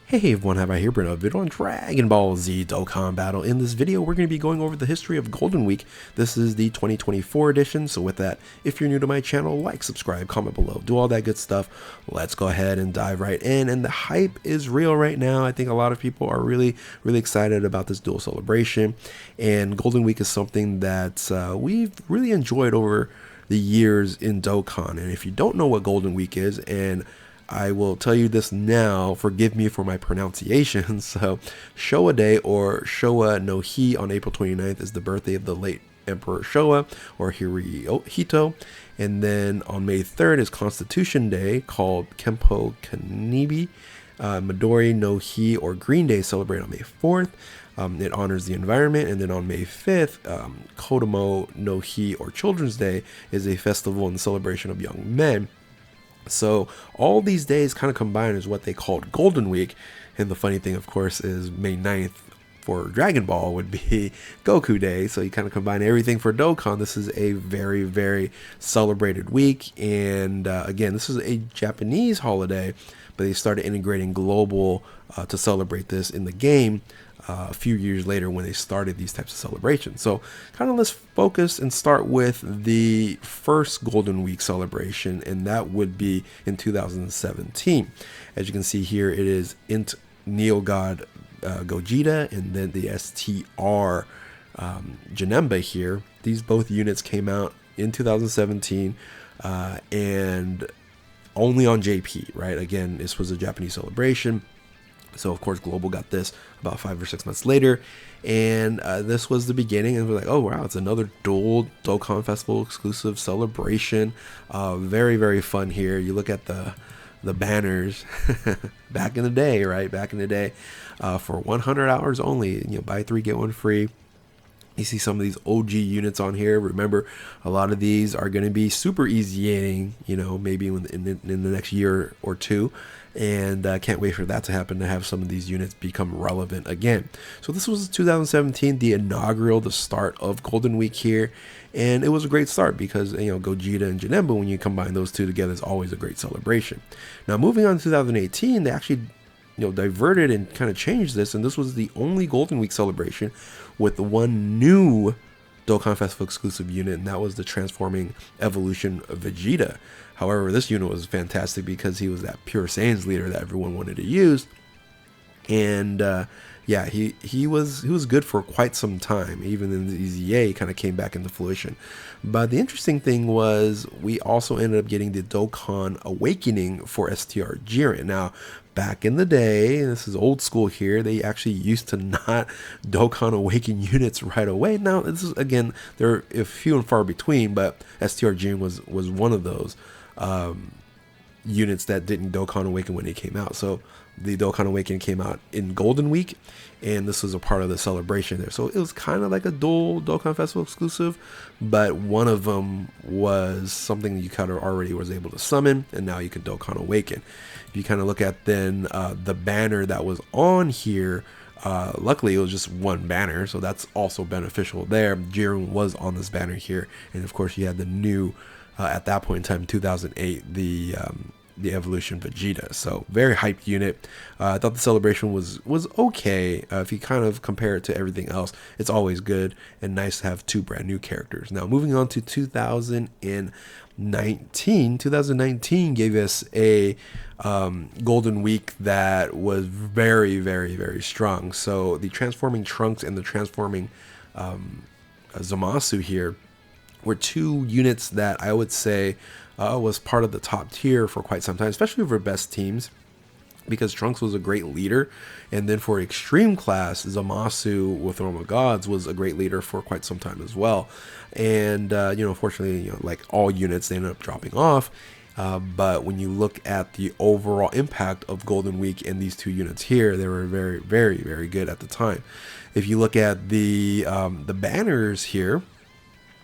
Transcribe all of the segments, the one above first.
Hey everyone, have I here bring a video on Dragon Ball Z Dokkan Battle. In this video, we're going to be going over the history of Golden Week. This is the 2024 edition, so with that, if you're new to my channel, like, subscribe, comment below, do all that good stuff. Let's go ahead and dive right in, and the hype is real right now. I think a lot of people are really excited about this dual celebration, and Golden Week is something that we've really enjoyed over the years in Dokkan. And if you don't know what Golden Week is, and I will tell you this now, forgive me for my pronunciation. So, Showa Day, or Showa no Hi, on April 29th is the birthday of the late Emperor Showa, or Hirohito. And then on May 3rd is Constitution Day, called Kempo Kanibi. Midori no Hi, or Green Day, celebrated on May 4th. It honors the environment. And then on May 5th, Kodomo no Hi, or Children's Day, is a festival and celebration of young men. So all these days kind of combined is what they called Golden Week. And the funny thing, of course, is May 9th for Dragon Ball would be Goku Day. So you kind of combine everything for Dokkan. This is a very celebrated week. And again, this is a Japanese holiday, but they started integrating global to celebrate this in the game a few years later when they started these types of celebrations. So kind of let's focus and start with the first Golden Week celebration, and that would be in 2017. As you can see here, it is Int Neo God Gogeta, and then the STR Janemba here. These both units came out in 2017 and only on JP, right? Again, this was a Japanese celebration. So of course Global got this about 5 or 6 months later, and this was the beginning. And we're like, oh wow, it's another dual Dokkan Festival exclusive celebration. Very fun here. You look at the banners back in the day, right? Back in the day, for 100 hours only. You know, buy 3 get 1 free. You see some of these OG units on here. Remember, a lot of these are going to be super easy, you know, maybe in the next year or two. And can't wait for that to happen, to have some of these units become relevant again. So this was 2017, the inaugural, the start of Golden Week here. And it was a great start because, you know, Gogeta and Janemba, when you combine those two together, is always a great celebration. Now, moving on to 2018, they actually, you know, diverted and kind of changed this, and this was the only Golden Week celebration with one new Dokkan Festival exclusive unit, and that was the Transforming Evolution of Vegeta. However, this unit was fantastic because he was that pure Saiyans leader that everyone wanted to use, and yeah, he was good for quite some time. Even in the EZA, kind of came back into fruition. But the interesting thing was we also ended up getting the Dokkan Awakening for STR Jiren. Now, back in the day, this is old school here, they actually used to not Dokkan Awaken units right away. Now, this is, again, they're few and far between, but STR Jiren was one of those units that didn't Dokkan Awaken when it came out. So the Dokkan Awakening came out in Golden Week, and this was a part of the celebration there. So it was kind of like a dual Dokkan Festival exclusive, but one of them was something you kind of already was able to summon, and now you can Dokkan Awaken. If you kind of look at then the banner that was on here, luckily it was just one banner, so that's also beneficial there. Jiren was on this banner here, and of course you had the new, at that point in time, 2008, the Evolution Vegeta. So very hyped unit. I thought the celebration was okay. If you kind of compare it to everything else, it's always good and nice to have 2 brand new characters. Now moving on to 2019. 2019 gave us a Golden Week that was very strong. So the Transforming Trunks and the Transforming Zamasu here were 2 units that I would say was part of the top tier for quite some time, especially for best teams, because Trunks was a great leader. And then for extreme class, Zamasu with Realm of Gods was a great leader for quite some time as well. And you know, unfortunately, you know, like all units, they ended up dropping off. But when you look at the overall impact of Golden Week and these 2 units here, they were very good at the time. If you look at the banners here,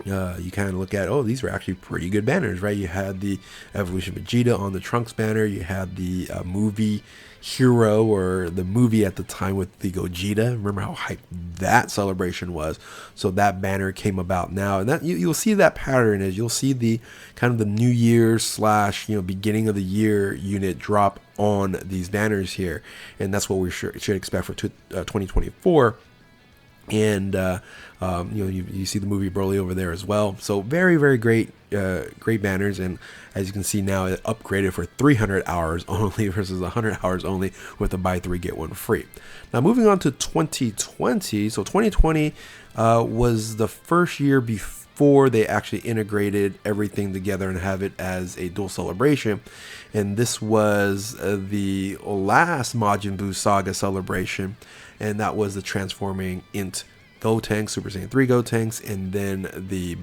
you kind of look at, oh, these were actually pretty good banners, right? You had the Evolution Vegeta on the Trunks banner. You had the movie hero, or the movie at the time with the Gogeta. Remember how hyped that celebration was? So that banner came about now, and that you'll see that pattern is you'll see the kind of the New Year's slash beginning of the year unit drop on these banners here, and that's what we should expect for 2024. And you see the movie Broly over there as well. So very, very great banners. And as you can see now, it upgraded for 300 hours only versus 100 hours only with a buy 3 get 1 free. Now moving on to 2020. So 2020 was the first year before they actually integrated everything together and have it as a dual celebration. And this was the last Majin Buu Saga celebration, and that was the transforming Int Gotenks, Super Saiyan 3 Gotenks, and then the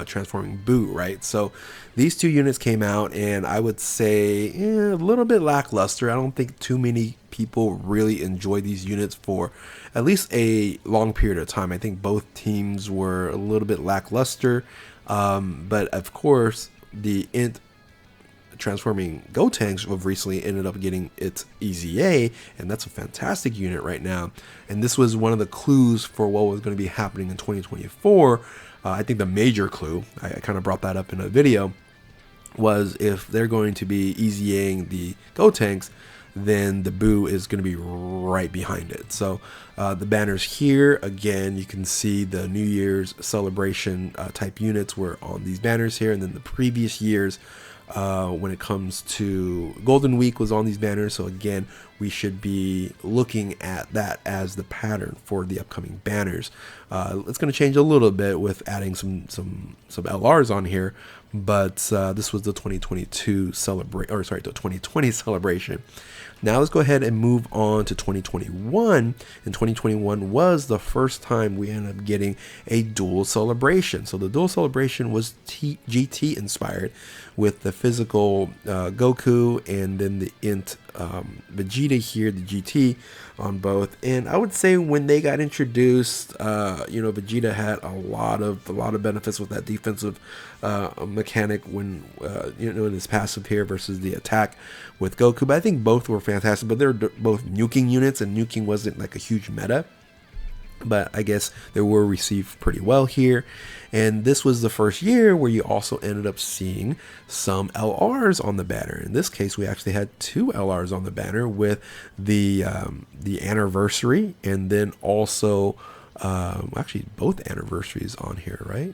transforming Buu, right? So these two units came out, and I would say a little bit lackluster. I don't think too many people really enjoy these units for at least a long period of time. I think both teams were a little bit lackluster, but of course the Int transforming Gotenks have recently ended up getting its EZA, and that's a fantastic unit right now. And this was one of the clues for what was going to be happening in 2024. I think the major clue, I kind of brought that up in a video, was if they're going to be EZAing the Gotenks, then the Buu is going to be right behind it. So the banners here, again, you can see the New Year's celebration type units were on these banners here, and then the previous years when it comes to Golden Week was on these banners. So again, we should be looking at that as the pattern for the upcoming banners. It's going to change a little bit with adding some LRs on here, but this was the 2022 the 2020 celebration. Now let's go ahead and move on to 2021. And 2021 was the first time we ended up getting a dual celebration. So the dual celebration was GT inspired, with the physical Goku and then the Int Vegeta here, the GT on both. And I would say when they got introduced, Vegeta had a lot of benefits with that defensive mechanic when in his passive here versus the attack with Goku. But I think both were fantastic, but they're both nuking units, and nuking wasn't like a huge meta, but I guess they were received pretty well here. And this was the first year where you also ended up seeing some LRs on the banner. In this case, we actually had 2 LRs on the banner with the anniversary, and then also actually both anniversaries on here, right?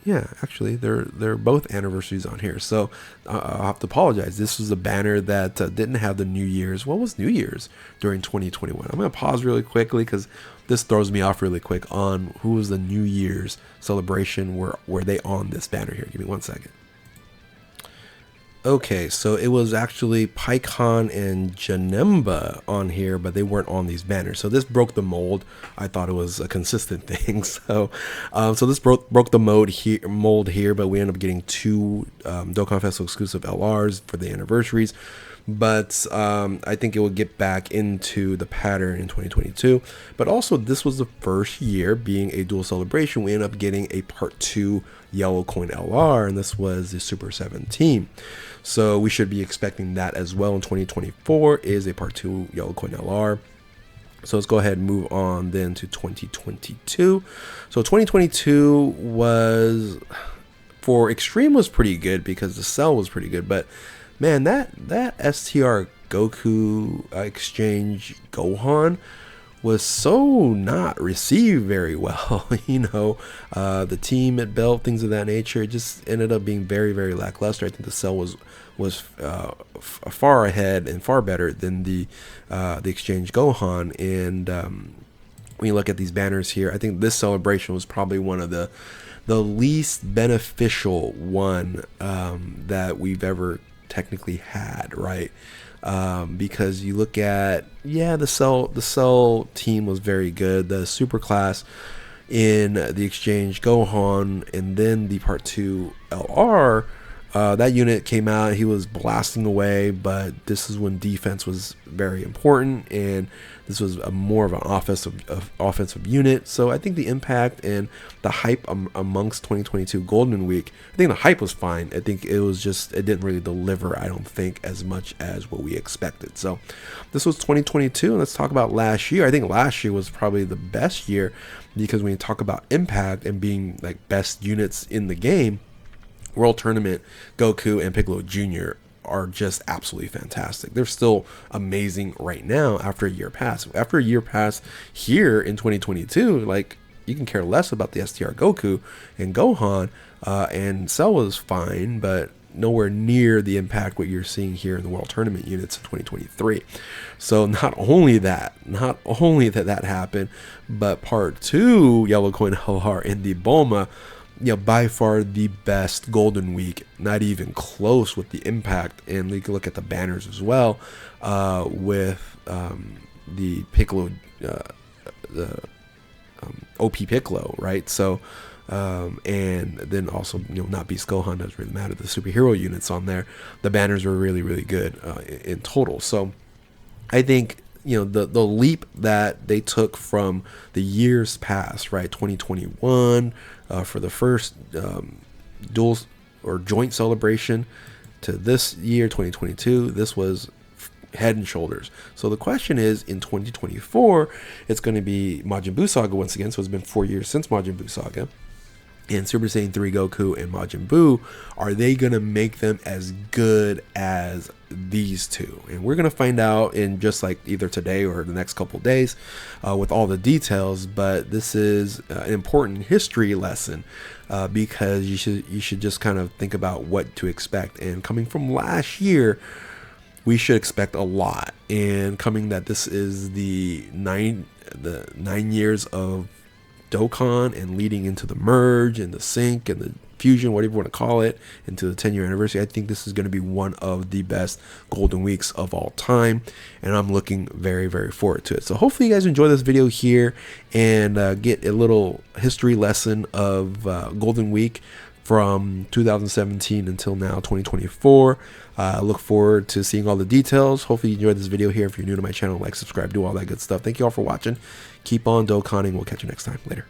Yeah, actually, they're both anniversaries on here. So I'll have to apologize. This was a banner that didn't have the New Year's. What was New Year's during 2021? I'm going to pause really quickly because this throws me off really quick on who was the New Year's celebration. Were they on this banner here? Give me 1 second. Okay, so it was actually Pycon and Janemba on here, but they weren't on these banners. So this broke the mold. I thought it was a consistent thing. So this broke the mold here, but we ended up getting 2 Dokkan Festival exclusive LRs for the anniversaries. But I think it will get back into the pattern in 2022. But also, this was the first year being a dual celebration. We ended up getting a Part 2 Yellow Coin LR, and this was the Super 17. So we should be expecting that as well in 2024 is a Part 2 Yellow Coin LR. So let's go ahead and move on then to 2022. So 2022 was, for Extreme, was pretty good because the Cell was pretty good, but man, that STR Goku exchange Gohan was so not received very well. The team at Belt, things of that nature, it just ended up being very, very lackluster. I think the Cell was far ahead and far better than the exchange Gohan. And when you look at these banners here, I think this celebration was probably one of the least beneficial one that we've ever technically had, right? Because you look at, the Cell team was very good. The super class in the exchange Gohan and then the Part 2 LR That unit came out, he was blasting away, but this is when defense was very important, and this was more of an offensive unit. So I think the impact and the hype amongst 2022 Golden Week, I think the hype was fine. I think it was just, it didn't really deliver, I don't think, as much as what we expected. So this was 2022, and let's talk about last year. I think last year was probably the best year, because when you talk about impact and being like best units in the game, World Tournament, Goku and Piccolo Jr. are just absolutely fantastic. They're still amazing right now after a year pass. After a year pass here in 2022, like, you can care less about the STR Goku and Gohan, and Cell was fine, but nowhere near the impact what you're seeing here in the World Tournament units in 2023. So not only that happened, but part 2, Yellow Coin LR in the Bulma, by far the best Golden Week, not even close with the impact. And we can look at the banners as well, with the Piccolo, the OP Piccolo, right? So, and then also, not Beast Gohan doesn't really matter. The superhero units on there, the banners were really, really good in total. So I think, the leap that they took from the years past, right? 2021 for the first dual or joint celebration to this year, 2022, this was head and shoulders. So the question is, in 2024, it's going to be Majin Buu Saga once again. So it's been 4 years since Majin Buu Saga. And Super Saiyan 3 Goku and Majin Buu, are they going to make them as good as these two? And we're going to find out in just like either today or the next couple days with all the details. But this is an important history lesson, because you should just kind of think about what to expect. And coming from last year, we should expect a lot. And coming that this is the 9 years of Dokkan, and leading into the merge and the sync and the fusion, whatever you want to call it, into the 10-year anniversary, I think this is going to be one of the best Golden Weeks of all time, and I'm looking very, very forward to it. So hopefully you guys enjoy this video here and get a little history lesson of Golden Week from 2017 until now, 2024. I look forward to seeing all the details. Hopefully you enjoyed this video here. If you're new to my channel, like, subscribe, do all that good stuff. Thank you all for watching. Keep on Dokkaning. We'll catch you next time. Later.